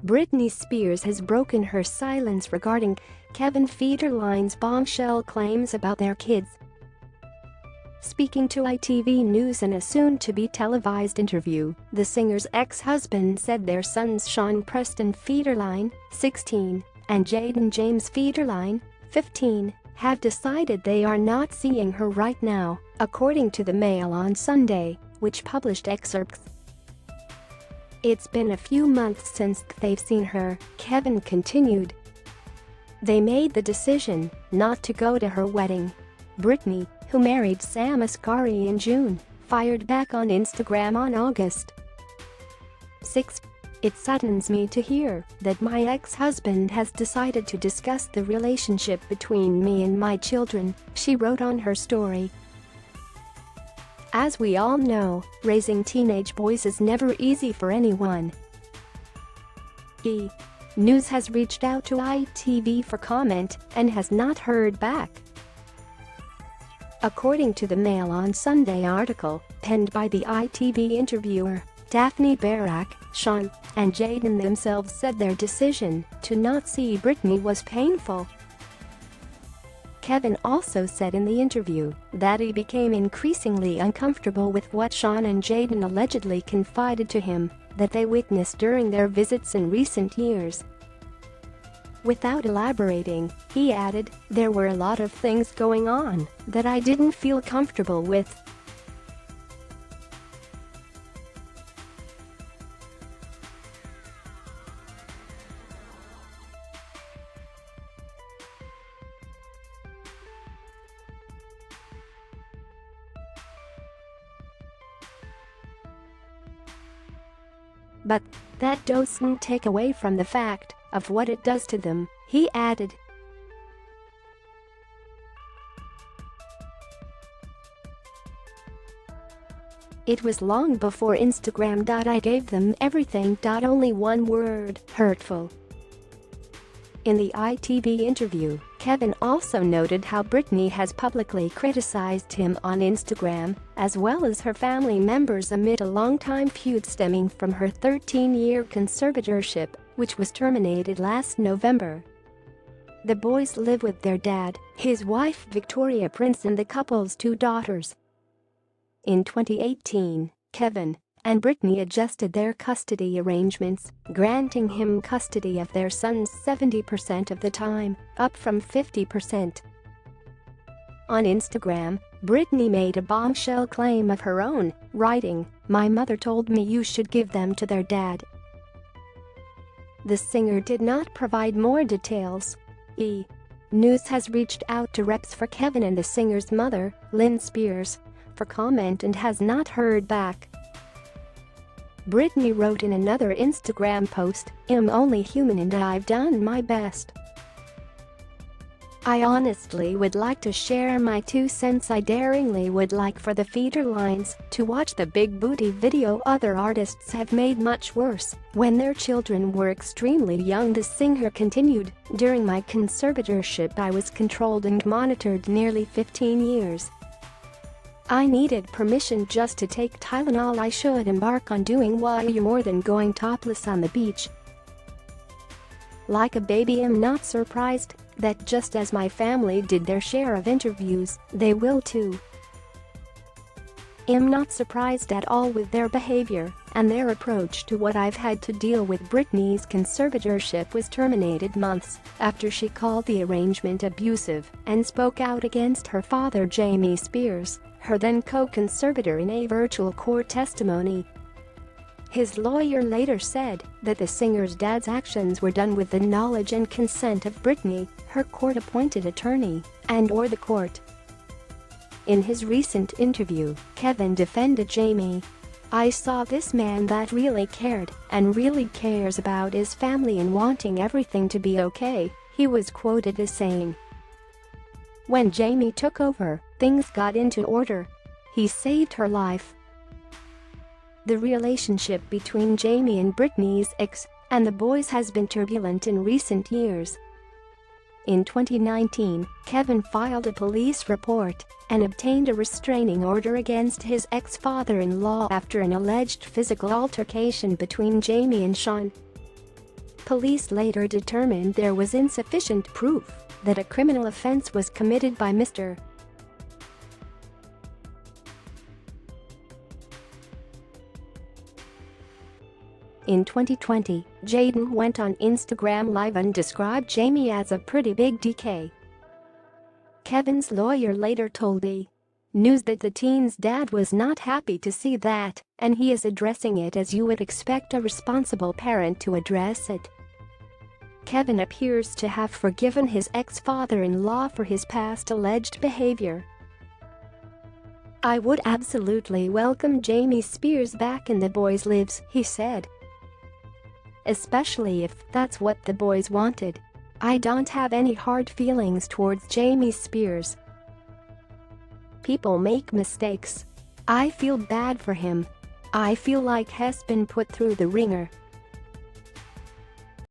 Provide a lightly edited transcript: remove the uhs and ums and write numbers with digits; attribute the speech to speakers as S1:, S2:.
S1: Britney Spears has broken her silence regarding Kevin Federline's bombshell claims about their kids. Speaking to ITV News in a soon-to-be televised interview, the singer's ex-husband said their sons Sean Preston Federline, 16, and Jayden James Federline, 15, have decided they are not seeing her right now, according to the Mail on Sunday, which published excerpts. "It's been a few months since they've seen her," Kevin continued. "They made the decision not to go to her wedding." Britney, who married Sam Asghari in June, fired back on Instagram on August 6. "It saddens me to hear that my ex-husband has decided to discuss the relationship between me and my children," she wrote on her story. As we all know, raising teenage boys is never easy for anyone. E! News has reached out to ITV for comment and has not heard back. According to the Mail on Sunday article, penned by the ITV interviewer, Daphne Barak, Sean and Jayden themselves said their decision to not see Britney was painful. Kevin also said in the interview that he became increasingly uncomfortable with what Sean and Jayden allegedly confided to him that they witnessed during their visits in recent years. Without elaborating, he added, "There were a lot of things going on that I didn't feel comfortable with." "But that doesn't take away from the fact of what it does to them," he added. "It was long before Instagram. I gave them everything. Only one word: hurtful." In the ITV interview, Kevin also noted how Britney has publicly criticized him on Instagram, as well as her family members amid a long-time feud stemming from her 13-year conservatorship, which was terminated last November. The boys live with their dad, his wife Victoria Prince, and the couple's 2 daughters. In 2018, Kevin and Britney adjusted their custody arrangements, granting him custody of their sons 70% of the time, up from 50%. On Instagram, Britney made a bombshell claim of her own, writing, "My mother told me you should give them to their dad." The singer did not provide more details. E! News has reached out to reps for Kevin and the singer's mother, Britney Spears, for comment and has not heard back. Britney wrote in another Instagram post, "I'm only human and I've done my best. I honestly would like to share my 2 cents. I daringly would like for the Federlines to watch the big booty video other artists have made much worse when their children were extremely young." The singer continued, "During my conservatorship I was controlled and monitored nearly 15 years. I needed permission just to take Tylenol. I should embark on doing way more than going topless on the beach. Like a baby. I'm not surprised that just as my family did their share of interviews, they will too. I'm not surprised at all with their behavior and their approach to what I've had to deal with." Britney's conservatorship was terminated months after she called the arrangement abusive and spoke out against her father Jamie Spears, her then co-conservator, in a virtual court testimony. His lawyer later said that the singer's dad's actions were done with the knowledge and consent of Britney, her court-appointed attorney, and/or the court. In his recent interview, Kevin defended Jamie. "I saw this man that really cared and really cares about his family and wanting everything to be okay," he was quoted as saying. "When Jamie took over, things got into order. He saved her life." The relationship between Jamie and Britney's ex and the boys has been turbulent in recent years. In 2019, Kevin filed a police report and obtained a restraining order against his ex-father-in-law after an alleged physical altercation between Jamie and Sean. Police later determined there was insufficient proof that a criminal offense was committed by Mr. In 2020, Jayden went on Instagram Live and described Jamie as a pretty big DK. Kevin's lawyer later told E! News that the teen's dad was not happy to see that, and he is addressing it as you would expect a responsible parent to address it. Kevin appears to have forgiven his ex-father-in-law for his past alleged behavior. "I would absolutely welcome Jamie Spears back in the boys' lives," he said. "Especially if that's what the boys wanted. I don't have any hard feelings towards Jamie Spears. People make mistakes. I feel bad for him. I feel like he's been put through the ringer.